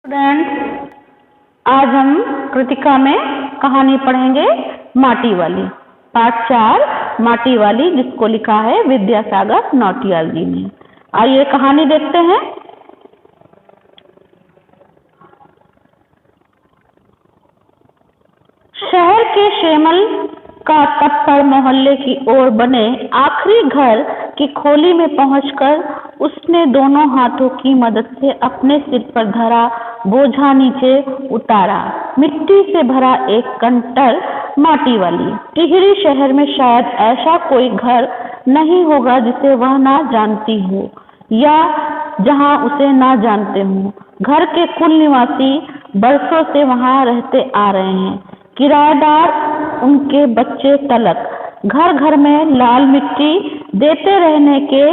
Students, आज हम कृतिका में कहानी पढ़ेंगे माटी वाली। पाठ 4 माटी वाली, जिसको लिखा है विद्यासागर नौटियाल जी ने। आइए कहानी देखते हैं। शहर के शेमल का टप्पड़ मोहल्ले की ओर बने आखिरी घर की खोली में पहुंचकर उसने दोनों हाथों की मदद से अपने सिर पर धरा बोझा नीचे उतारा। मिट्टी से भरा एक कंटर माटी वाली। टिहरी शहर में शायद ऐसा कोई घर नहीं होगा जिसे वह ना जानती हो या जहां उसे ना जानते हो। घर के कुल निवासी बरसों से वहां रहते आ रहे हैं, किराएदार उनके बच्चे तलक। घर घर में लाल मिट्टी देते रहने के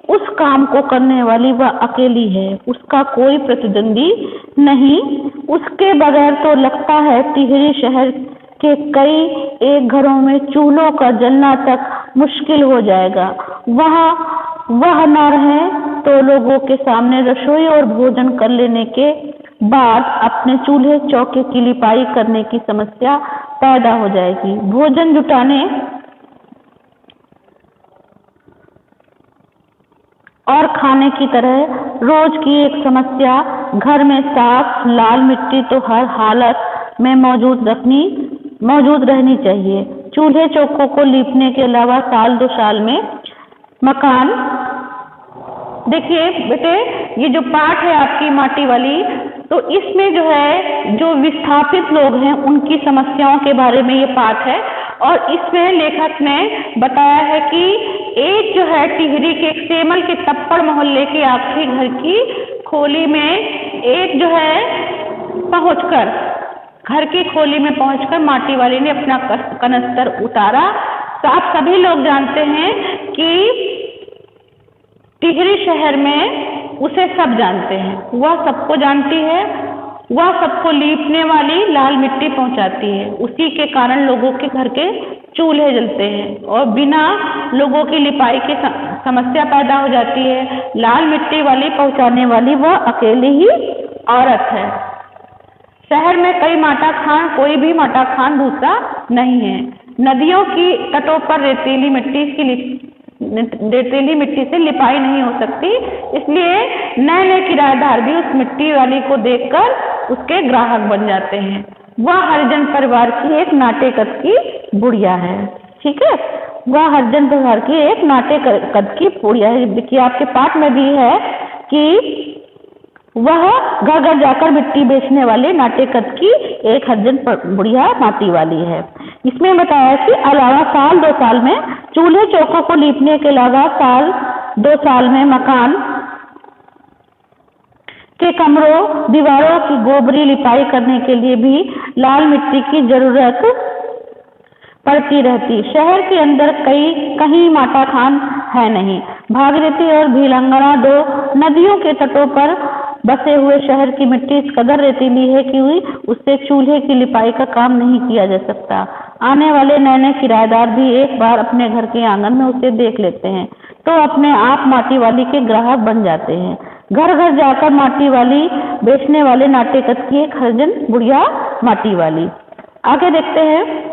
उस काम को करने वाली वह अकेली है। उसका कोई प्रतिद्वंदी नहीं। उसके बगैर तो लगता है टिहरी शहर के कई एक घरों में चूल्हों का जलना तक मुश्किल हो जाएगा। वह न रहे तो लोगों के सामने रसोई और भोजन कर लेने के बाद अपने चूल्हे चौके की लिपाई करने की समस्या पैदा हो जाएगी। भोजन जुटाने और खाने की तरह रोज की एक समस्या घर में साफ लाल मिट्टी तो हर हालत में मौजूद रहनी चाहिए। चूल्हे चौकों को लीपने के अलावा साल 2 साल में मकान। देखिए बेटे, ये जो पाठ है आपकी माटी वाली, तो इसमें जो है जो विस्थापित लोग हैं उनकी समस्याओं के बारे में ये पाठ है। और इसमें लेखक ने बताया है कि एक जो है टिहरी के सेमल के टप्पड़ मोहल्ले के आखिरी घर की खोली में एक जो है घर की खोली में पहुंचकर माटी वाली ने अपना कनस्तर उतारा। तो आप सभी लोग जानते हैं कि टिहरी शहर में उसे सब जानते हैं, वह सबको जानती है, वह सबको लीपने वाली लाल मिट्टी पहुंचाती है। उसी के कारण लोगों के घर के चूल्हे जलते हैं और बिना लोगों की लिपाई की समस्या पैदा हो जाती है। लाल मिट्टी वाली पहुंचाने वाली वह अकेली ही औरत है। शहर में कई माटा खान, कोई भी माटा खान दूसरा नहीं है। नदियों की तटों पर रेतीली मिट्टी से लिपाई नहीं हो सकती, इसलिए नए नए किराएदार भी उस मिट्टी वाली को देखकर उसके ग्राहक बन जाते हैं। वह हरिजन परिवार की एक नाटे कद की बुढ़िया है। ठीक है, वह हरिजन परिवार की एक नाटे कद की बुढ़िया है। देखिए आपके पाठ में भी है कि वह घर घर जाकर मिट्टी बेचने वाले नाटे कद की एक हरिजन बुढ़िया माटी वाली है। इसमें बताया कि अलावा साल 2 साल में चूल्हे चौकों को लीपने के अलावा साल 2 साल में मकान के कमरों दीवारों की गोबरी लिपाई करने के लिए भी लाल मिट्टी की जरूरत पड़ती रहती। शहर के अंदर कहीं माटा खान है नहीं। भागीरथी और भीलंगना 2 नदियों के तटों पर बसे हुए शहर की मिट्टी इस कदर रेतीली है कि उससे चूल्हे की लिपाई का काम नहीं किया जा सकता। आने वाले नए नए किराएदार भी एक बार अपने घर के आंगन में उसे देख लेते हैं तो अपने आप माटी वाली के ग्राहक बन जाते हैं। घर घर जाकर माटी वाली बेचने वाले नाटे कद की एक हरिजन बुढ़िया माटी वाली। आगे देखते हैं।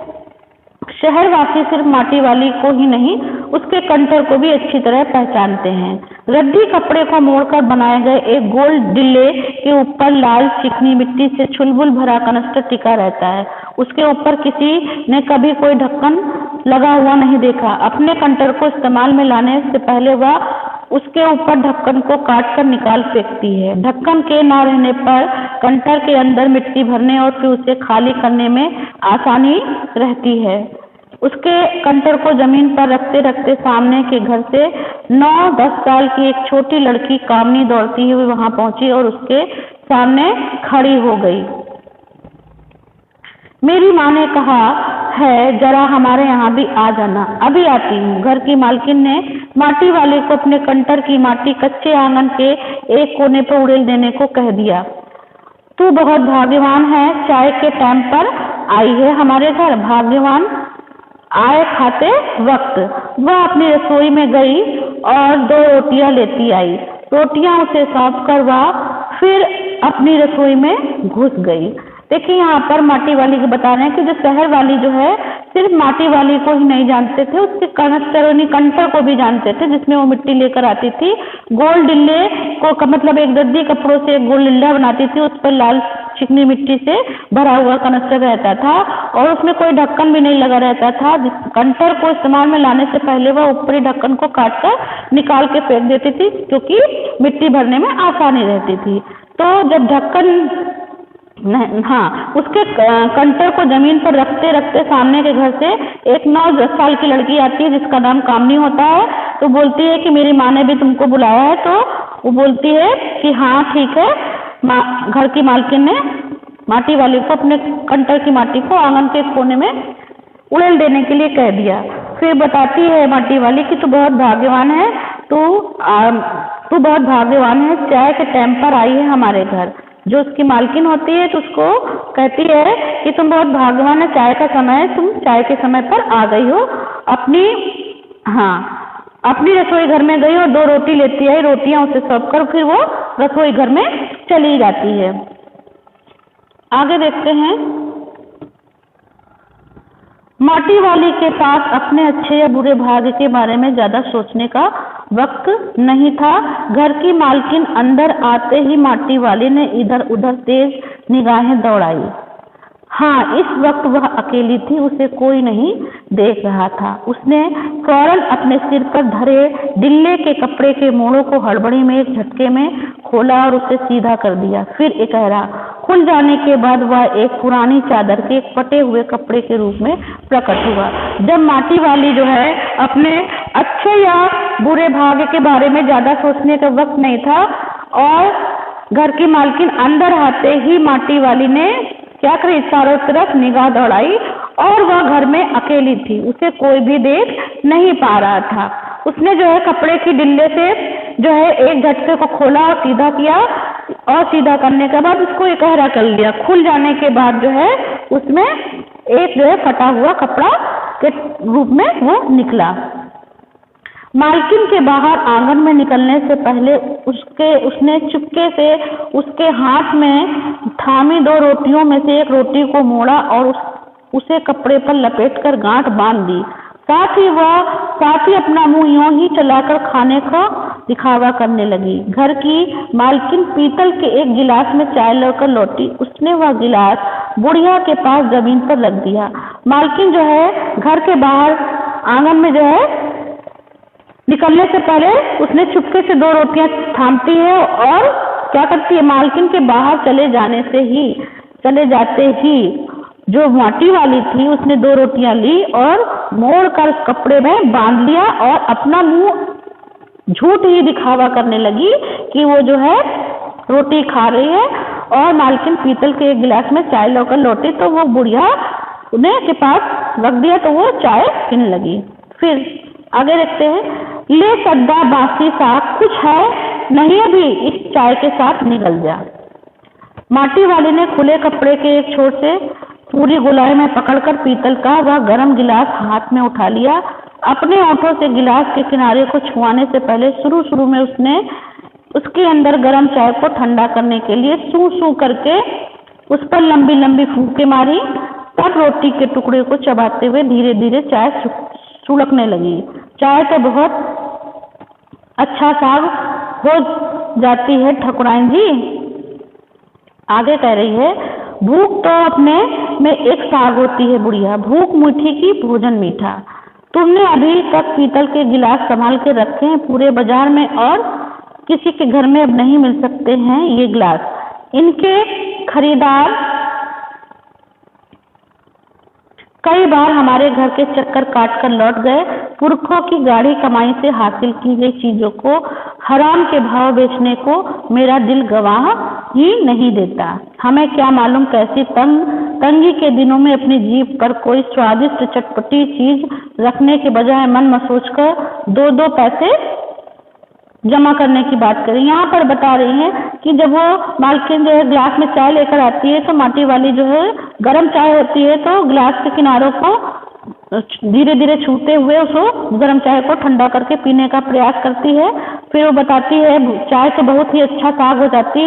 शहरवासी सिर्फ माटी वाली को ही नहीं, उसके कंटर को भी अच्छी तरह पहचानते हैं। रद्दी कपड़े को मोड़कर बनाए गए एक गोल डिल्ले के ऊपर लाल चिकनी मिट्टी से चुलबुल भरा कनस्तर टिका रहता है। उसके ऊपर किसी ने कभी कोई ढक्कन लगा हुआ नहीं देखा। अपने कंटर को इस्तेमाल में लाने से पहले वह उसके ऊपर ढक्कन को काट कर निकाल फेंकती है। ढक्कन के न रहने पर कंटर के अंदर मिट्टी भरने और फिर उसे खाली करने में आसानी रहती है। उसके कंटर को जमीन पर रखते रखते सामने के घर से 9-10 साल की एक छोटी लड़की कामनी दौड़ती हुई वहां पहुंची और उसके सामने खड़ी हो गई। मेरी माँ ने कहा है जरा हमारे यहाँ भी आ जाना। अभी आती हूँ। घर की मालकिन ने माटी वाले को अपने कंटर की माटी कच्चे आंगन के एक कोने पर उड़ेल देने को कह दिया। तू बहुत भाग्यवान है, चाय के टाइम पर आई है हमारे घर। भाग्यवान आए खाते वक्त। वह अपनी रसोई में गई और 2 रोटियां लेती आई। रोटियां उसे सौंप कर वह फिर अपनी रसोई में घुस गई। देखिए यहाँ पर माटी वाली को बता रहे हैं कि जो शहर वाली जो है सिर्फ माटी वाली को ही नहीं जानते थे, उसके कंटर को भी जानते थे जिसमें वो मिट्टी लेकर आती थी। गोल डिल्ले को मतलब एक गद्दी कपड़ों से एक गोल डिल्ला बनाती थी, उस पर लाल चिकनी मिट्टी से भरा हुआ कनस्तर रहता था और उसमें कोई ढक्कन भी नहीं लगा रहता था। कंटर को इस्तेमाल में लाने से पहले वह ऊपरी ढक्कन को काट कर निकाल के फेंक देती थी क्योंकि मिट्टी भरने में आसानी रहती थी। तो जब ढक्कन उसके कंटर को जमीन पर रखते रखते सामने के घर से एक 9-10 साल की लड़की आती है जिसका नाम कामनी होता है। तो बोलती है कि मेरी माँ ने भी तुमको बुलाया है। तो वो बोलती है कि हाँ ठीक है। घर की मालकिन ने माटी वाली को अपने कंटर की माटी को आंगन के कोने में उड़ेल देने के लिए कह दिया। फिर बताती है माटी वाली कि तू बहुत भाग्यवान है, तू बहुत भाग्यवान है, चाय के टाइम पर आई है हमारे घर। जो उसकी मालकिन होती है तो उसको कहती है कि तुम बहुत भाग्यवान है, चाय का समय है, तुम चाय के समय पर आ गई हो। अपनी रसोई घर में गई और 2 रोटी लेती आई, रोटियां उसे सर्व कर फिर वो रसोई घर में चली जाती है। आगे देखते हैं। माटी वाली के पास अपने अच्छे या बुरे भाग्य के बारे में ज्यादा सोचने का वक्त नहीं था। घर की मालकिन अंदर आते ही माटी वाली ने इधर उधर तेज निगाहें दौड़ाई। हाँ, इस वक्त वह अकेली थी, उसे कोई नहीं देख रहा था। उसने फौरन अपने सिर पर धरे डिल्ले के कपड़े के मोड़ों को हड़बड़ी में एक झटके में खोला और उसे सीधा कर दिया। फिर इकहरा खुल जाने के बाद वह एक पुरानी चादर के एक फटे हुए कपड़े के रूप में प्रकट हुआ। जब माटी वाली जो है अपने अच्छे या बुरे भाग्य के बारे में ज्यादा सोचने का वक्त नहीं था और घर की मालकिन अंदर आते ही माटी वाली ने क्या करी, चारों तरफ निगाह दौड़ाई और वह घर में अकेली थी, उसे कोई भी देख नहीं पा रहा था। उसने जो है कपड़े की डिल्ले से जो है एक झटके को खोला और सीधा किया और सीधा करने के बाद उसको इकहरा कर लिया। खुल जाने के बाद जो है उसमें एक जो है फटा हुआ कपड़ा के रूप में वो निकला। मालकिन के बाहर आंगन में निकलने से पहले उसने चुपके से उसके हाथ में थामी 2 रोटियों में से एक रोटी को मोड़ा और उसे कपड़े पर लपेटकर गांठ बांध दी। साथ ही अपना मुंह यूं ही चलाकर खाने का दिखावा करने लगी। घर की मालकिन पीतल के एक गिलास में चाय लेकर लौटी। उसने वह गिलास बुढ़िया के पास जमीन पर रख दिया। मालकिन जो है घर के बाहर आंगन में जो है निकलने से पहले उसने चुपके से 2 रोटियां थामती है और क्या करती है, मालकिन के बाहर चले जाते ही जो माटी वाली थी उसने 2 रोटियां ली और मोड़ कर कपड़े में बांध लिया और अपना मुंह झूठ ही दिखावा करने लगी कि वो जो है रोटी खा रही है। और मालकिन पीतल के एक गिलास में चाय लेकर लौटी तो वो बुढ़िया उन्हें के पास रख दिया तो वो चाय पीने लगी। फिर आगे देखते हैं। ले सद्दा बासी साग, कुछ है नहीं अभी, इस चाय के साथ निकल जा। माटी वाली ने खुले कपड़े के एक छोर से पूरी गोलाई में पकड़कर पीतल का वह गर्म गिलास हाथ में उठा लिया। अपने होठों से गिलास के किनारे को छुआने से पहले शुरू में उसने उसके अंदर गर्म चाय को ठंडा करने के लिए सूं करके उस पर लंबी लंबी फूंके मारी। तब रोटी के टुकड़े को चबाते हुए धीरे धीरे चाय सुलगने लगी। चाय तो बहुत अच्छा साग हो जाती है ठकुराइन जी। आगे कह रही है, भूख तो अपने में एक साग होती है बुढ़िया, भूख मीठी की भोजन मीठा। तुमने अभी तक पीतल के गिलास संभाल के रखे हैं, पूरे बाजार में और किसी के घर में अब नहीं मिल सकते हैं ये गिलास। इनके खरीदार कई बार हमारे घर के चक्कर काट कर लौट गए। पुरखों की गाढ़ी कमाई से हासिल की गई चीजों को हराम के भाव बेचने को मेरा दिल गवाह ही नहीं देता। हमें क्या मालूम कैसी तंगी के दिनों में अपनी जीभ पर कोई स्वादिष्ट चटपटी चीज रखने के बजाय मन में सोचकर 2-2 पैसे जमा करने की बात करें। यहाँ पर बता रही है कि जब वो मालकिन जो है गिलास में चाय लेकर आती है तो माटी वाली जो है गर्म चाय होती है तो गिलास के किनारों को धीरे धीरे छूते हुए उसको गर्म चाय को ठंडा करके पीने का प्रयास करती है। फिर वो बताती है चाय तो बहुत ही अच्छा साग हो जाती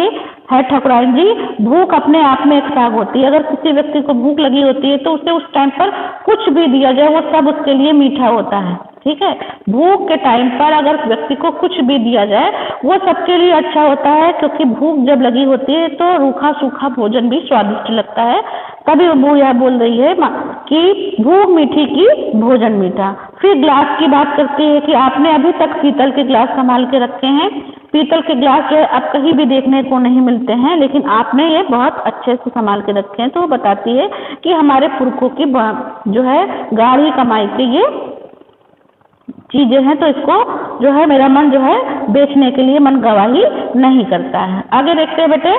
है ठाकुराइन जी, भूख अपने आप में एक साग होती है। अगर किसी व्यक्ति को भूख लगी होती है तो उसे उस टाइम पर कुछ भी दिया जाए वो सब उसके लिए मीठा होता है, ठीक है। भूख के टाइम पर अगर व्यक्ति को कुछ भी दिया जाए वो सबके लिए अच्छा होता है, क्योंकि भूख जब लगी होती है तो रूखा सूखा भोजन भी स्वादिष्ट लगता है। तभी वो यह बोल रही है कि भूख मीठी की भोजन मीठा। फिर ग्लास की बात करती है कि आपने अभी तक पीतल के ग्लास संभाल के रखे हैं। पीतल के ग्लास जो है अब कहीं भी देखने को नहीं मिलते हैं, लेकिन आपने ये बहुत अच्छे से संभाल के रखे हैं। तो वो बताती है कि हमारे पुरखों की जो है गाढ़ी कमाई के ये चीजें हैं, तो इसको जो है मेरा मन जो है बेचने के लिए मन गवाही नहीं करता है। आगे देखते हैं बेटे।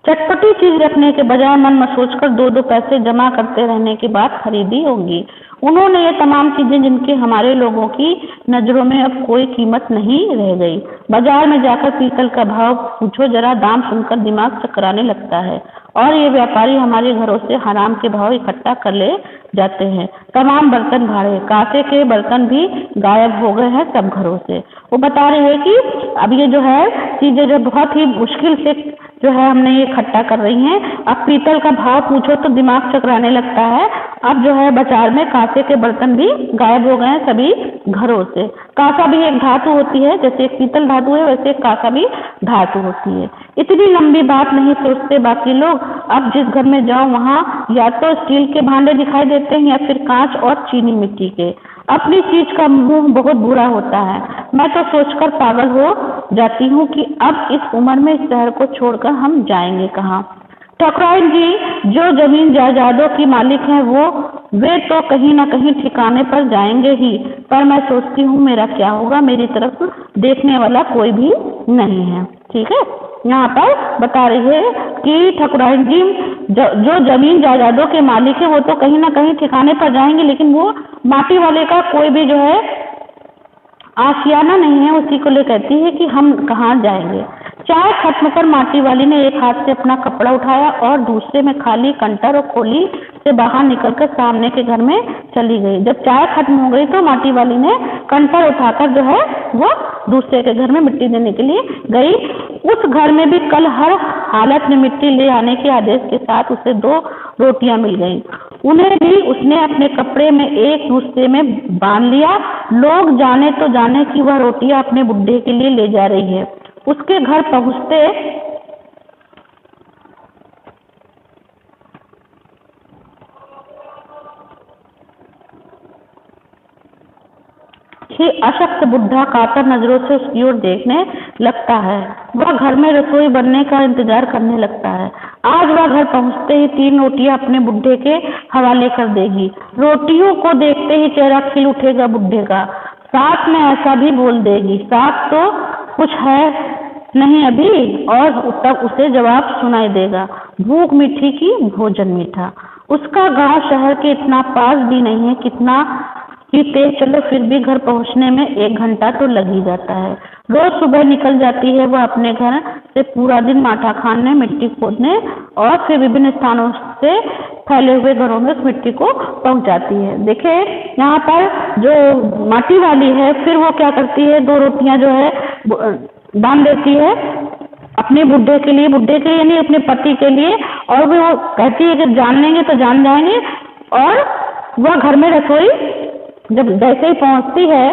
चटपटी चीज रखने के बजाय मन में सोचकर 2-2 पैसे जमा करते रहने की बात खरीदी होगी। उन्होंने ये तमाम चीजें जिनकी हमारे लोगों की नजरों में अब कोई कीमत नहीं रह गई। बाजार में जाकर पीतल का भाव पूछो जरा, दाम सुनकर दिमाग चकराने लगता है। और ये व्यापारी हमारे घरों से हराम के भाव इकट्ठा कर ले जाते हैं। तमाम बर्तन भाड़े, कांसे के बर्तन भी गायब हो गए हैं सब घरों से। वो बता रहे हैं कि अब ये जो है चीजें जो बहुत ही मुश्किल से जो है हमने ये इकट्ठा कर रही हैं। अब पीतल का भाव पूछो तो दिमाग चकराने लगता है। अब जो है बाजार में कांसे के बर्तन भी गायब हो गए हैं सभी घरों से। कांसा भी एक धातु होती है, जैसे एक पीतल धातु है वैसे एक कांसा भी धातु होती है। इतनी लंबी बात नहीं सोचते बाकी लोग। अब जिस घर में जाओ वहाँ या तो स्टील के भांडे दिखाई देते हैं या फिर कांच और चीनी मिट्टी के। अपनी चीज का मुंह बहुत बुरा होता है। मैं तो सोचकर पागल हो जाती हूँ कि अब इस उम्र में इस शहर को छोड़कर हम जाएंगे कहाँ। ठाकुराइन जी जो जमीन जायदादों की मालिक हैं वे तो कहीं ना कहीं ठिकाने पर जाएंगे ही, पर मैं सोचती हूँ मेरा क्या होगा, मेरी तरफ देखने वाला कोई भी नहीं है। ठीक है, यहाँ पर बता रही है कि ठाकुराइन जी जो जमीन जायदादों के मालिक है वो तो कहीं ना कहीं ठिकाने पर जाएंगे, लेकिन वो माटी वाले का कोई भी जो है आशियाना नहीं है। उसी को ले कहती है कि हम कहाँ जाएंगे। चाय खत्म कर माटी वाली ने एक हाथ से अपना कपड़ा उठाया और दूसरे में खाली कंटर और खोली से बाहर निकलकर सामने के घर में चली गई। जब चाय खत्म हो गई तो माटी वाली ने कंटर उठाकर जो है वो दूसरे के घर में मिट्टी देने के लिए गई। उस घर में भी कल हर हालत में मिट्टी ले आने के आदेश के साथ उसे 2 रोटियां मिल गईं। उन्हें भी उसने अपने कपड़े में एक दूसरे में बांध लिया। लोग जाने तो जाने कि वह रोटियां अपने बुड्ढे के लिए ले जा रही है। उसके घर पहुंचते ही अशक्त बुढ़ा कातर नजरों से उसकी ओर देखने लगता है। वह घर में रसोई बनने का इंतजार करने लगता है। आज वह घर पहुंचते ही 3 रोटियां अपने बुढ़े के हवाले कर देगी। रोटियों को देखते ही चेहरा खिल उठेगा बुढ़े का। साथ में ऐसा भी बोल देगी, साथ तो कुछ है नहीं अभी, और तब उसे जवाब सुनाई देगा, भूख मीठी की भोजन मीठा। उसका गांव शहर के इतना पास भी नहीं है कितना कि तेज चलो, फिर भी घर पहुंचने में 1 घंटा तो लग ही जाता है। रोज सुबह निकल जाती है वह अपने घर से, पूरा दिन माठा खाने, मिट्टी खोदने और फिर विभिन्न स्थानों से फैले हुए घरों में उस मिट्टी को पहुंचाती है। देखिए यहाँ पर जो माटी वाली है फिर वो क्या करती है, 2 रोटियां जो है बांध देती है अपने बुढ़े के लिए यानी अपने पति के लिए, और भी वो कहती है कि जान लेंगे तो जान जाएंगे। और वह घर में रसोई जब जैसे ही पहुंचती है,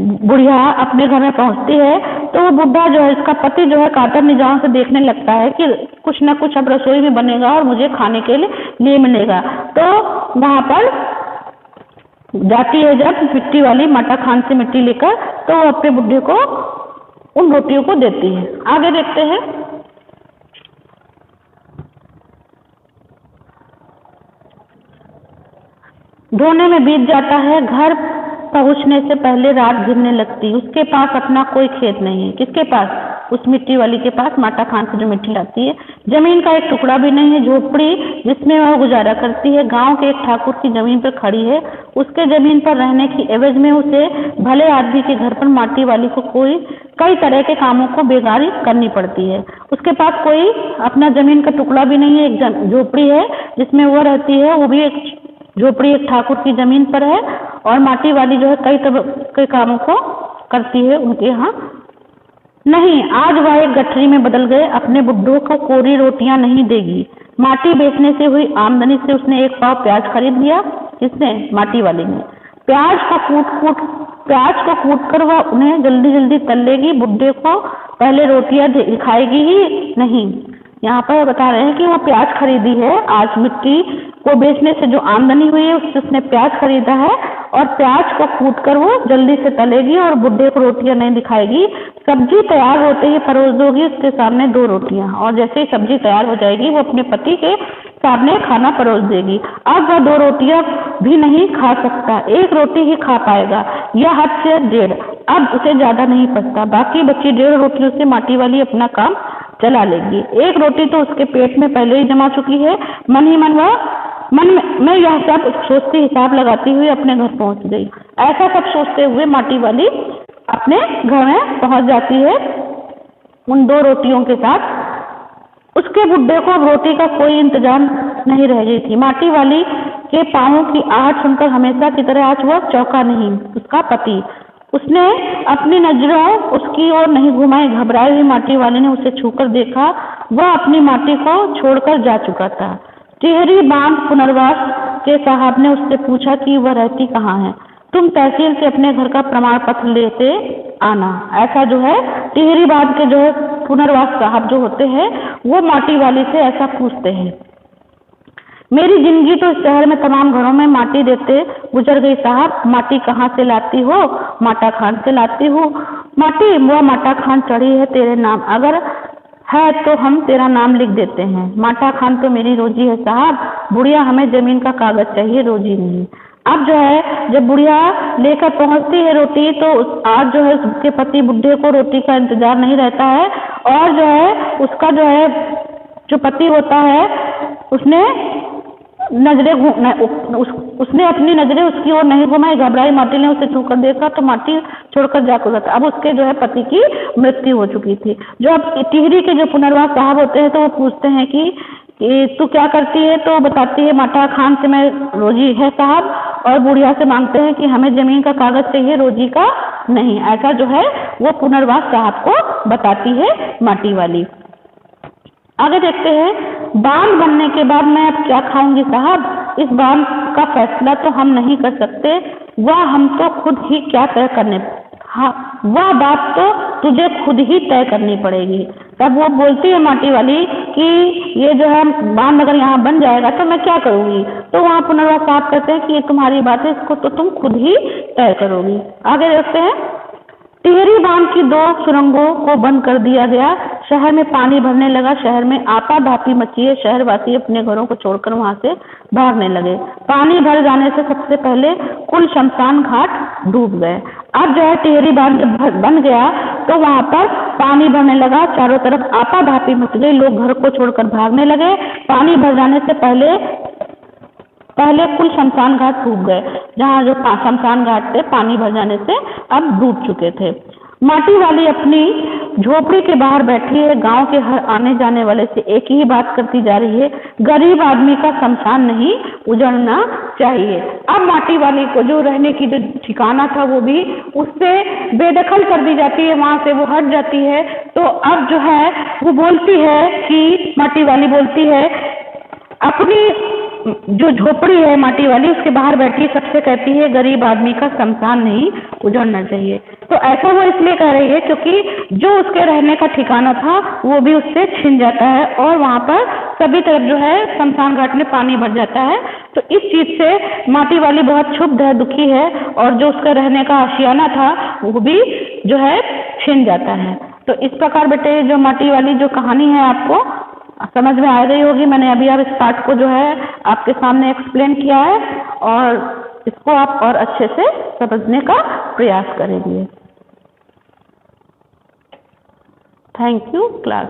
बुढ़िया अपने घर में पहुंचती है तो वो बुढ़ा जो है, इसका पति जो है कातर निगाहों से देखने लगता है कि कुछ ना कुछ अब रसोई में बनेगा और मुझे खाने के लिए मिलेगा। तो वहां पर जाती है जब मिट्टी वाली माटा खान से मिट्टी लेकर, तो वो अपने बुढ़े को उन रोटियों को देती है। आगे देखते हैं। ढोने में बीत जाता है। घर पहुंचने से पहले रात गिरने लगती। उसके पास अपना कोई खेत नहीं है। किसके पास? उस मिट्टी वाली के पास, माटा खान से जो मिट्टी लाती है। जमीन का एक टुकड़ा भी नहीं है। झोपड़ी जिसमें वह गुजारा करती है गांव के एक ठाकुर की जमीन पर खड़ी है। उसके जमीन पर रहने की एवज में उसे भले आदमी के घर पर माटी वाली को कई तरह के कामों को बेगारी करनी पड़ती है। उसके पास कोई अपना जमीन का टुकड़ा भी नहीं है। एक झोपड़ी है जिसमें वो रहती है, वो भी एक झोपड़ी एक ठाकुर की जमीन पर है। और माटी वाली जो है कई तरह के कामों को करती है उनके यहाँ। नहीं, आज वह एक गठरी में बदल गए, अपने बुड्ढों को कोरी रोटियां नहीं देगी। माटी बेचने से हुई आमदनी से उसने एक पाव प्याज खरीद लिया। किसने? माटी वाले ने। प्याज को कूट कर वह उन्हें जल्दी जल्दी तल लेगी, बुड्ढे को पहले रोटियां दिखाएगी ही नहीं। यहाँ पर बता रहे हैं कि वो प्याज खरीदी है, आज मिट्टी को बेचने से जो आमदनी हुई है उससे उसने प्याज खरीदा है और प्याज को कूट कर वो जल्दी से तलेगी और बुड्ढे को रोटियां नहीं दिखाएगी। सब्जी तैयार होते ही परोस दोगी उसके सामने 2 रोटियां, और जैसे ही सब्जी तैयार हो जाएगी वो अपने पति के सामने खाना परोस देगी। अब वह 2 रोटियां भी नहीं खा सकता, 1 रोटी ही खा पाएगा, यह हद से 1.5। अब उसे ज्यादा नहीं पचता, बाकी बची 1.5 रोटियों से माटी वाली अपना काम चला लेगी। 1 रोटी तो उसके पेट में पहले ही जमा चुकी है। मन ही मन में यह सब सोचती, हिसाब लगाती हुई अपने घर पहुंच गई। ऐसा सब सोचते हुए माटी वाली अपने घर में पहुंच जाती है उन 2 रोटियों के साथ। उसके बुड्ढे को रोटी का कोई इंतजाम नहीं रह गई थी। माटी वाली के पांवों की आहट सुनकर हमेशा की तरह आज वह चौंका नहीं। उसका पति, उसने अपनी नजरों उसकी ओर नहीं घुमाई। घबराई हुई माटी वाली ने उसे छूकर देखा, वह अपनी माटी को छोड़कर जा चुका था। टिहरी बांध पुनर्वास के साहब ने उससे पूछा कि वह रहती कहाँ है। तुम तहसील से अपने घर का प्रमाण पत्र लेते आना। ऐसा जो है टिहरी बांध के जो है पुनर्वास साहब जो होते हैं वो माटी वाली से ऐसा पूछते हैं। मेरी जिंदगी तो इस शहर में तमाम घरों में माटी देते गुजर गई साहब। माटी कहाँ से लाती हो? माटा खान से लाती हूँ। माटी, वह माटा खान चढ़ी है तेरे नाम, अगर है तो हम तेरा नाम लिख देते हैं। माटा खान तो मेरी रोजी है साहब, बुढ़िया हमें जमीन का कागज चाहिए, रोजी नहीं। अब जो है जब बुढ़िया लेकर पहुंचती है रोटी तो आज जो है उसके पति बुढ़े को रोटी का इंतजार नहीं रहता है, और जो है उसका जो है जो पति होता है उसने उसने अपनी नजरें उसकी ओर नहीं घुमाई। घबराई माटी ने उसे छूकर देखा तो माटी छोड़कर जा कूदा था। अब उसके जो है पति की मृत्यु हो चुकी थी। जो अब टिहरी के जो पुनर्वास साहब होते हैं तो वो पूछते हैं कि तू क्या करती है? तो बताती है माटा खान से मैं रोजी है साहब, और बुढ़िया से मांगते हैं कि हमें जमीन का कागज चाहिए, रोजी का नहीं। ऐसा जो है वो पुनर्वास साहब को बताती है माटी वाली। आगे देखते हैं, बांध बनने के बाद मैं अब क्या खाऊंगी साहब? इस बांध का फैसला तो हम नहीं कर सकते, वह हम तो खुद ही क्या तय करने। हाँ, वह बात तो तुझे खुद ही तय करनी पड़ेगी। तब वो बोलती है माटी वाली कि ये जो है बांध अगर यहाँ बन जाएगा तो मैं क्या करूंगी? तो वहाँ पुनर्वास साहब कहते हैं कि ये तुम्हारी बात है, इसको तो तुम खुद ही तय करोगी। आगे देखते हैं, टिहरी बांध की 2 सुरंगों को बंद कर दिया गया। शहर में पानी भरने लगा, शहर में आपाधापी मची है। शहरवासी अपने घरों को छोड़कर वहां से भागने लगे। पानी भर जाने से सबसे पहले कुल शमशान घाट डूब गए। अब जो है टिहरी बांध बन गया तो वहां पर पानी भरने लगा, चारों तरफ आपाधापी मच गई, लोग घर को छोड़कर भागने लगे। पानी भर जाने से पहले कुल शमशान घाट डूब गए। जहाँ जो शमशान घाट थे पानी भर जाने से अब डूब चुके थे। माटी वाली अपनी झोपड़ी के बाहर बैठी है, गांव के हर आने जाने वाले से एक ही बात करती जा रही है, गरीब आदमी का शमशान नहीं उजड़ना चाहिए। अब माटी वाली को जो रहने की जो ठिकाना था वो भी उससे बेदखल कर दी जाती है, वहां से वो हट जाती है। तो अब जो है वो बोलती है कि माटी वाली बोलती है, अपनी जो झोपड़ी है माटी वाली उसके बाहर बैठी सबसे कहती है गरीब आदमी का शमशान नहीं उजड़ना चाहिए। तो ऐसा वो इसलिए कह रही है क्योंकि जो उसके रहने का ठिकाना था वो भी उससे छिन जाता है और वहां पर सभी तरफ जो है शमशान घाट में पानी भर जाता है। तो इस चीज से माटी वाली बहुत क्षुब्ध है, दुखी है, और जो उसका रहने का आशियाना था वो भी जो है छिन जाता है। तो इस प्रकार बेटे जो माटी वाली जो कहानी है आपको समझ में आ गई होगी। मैंने अभी अब इस पार्ट को जो है आपके सामने एक्सप्लेन किया है और इसको आप और अच्छे से समझने का प्रयास करेंगे। Thank you class.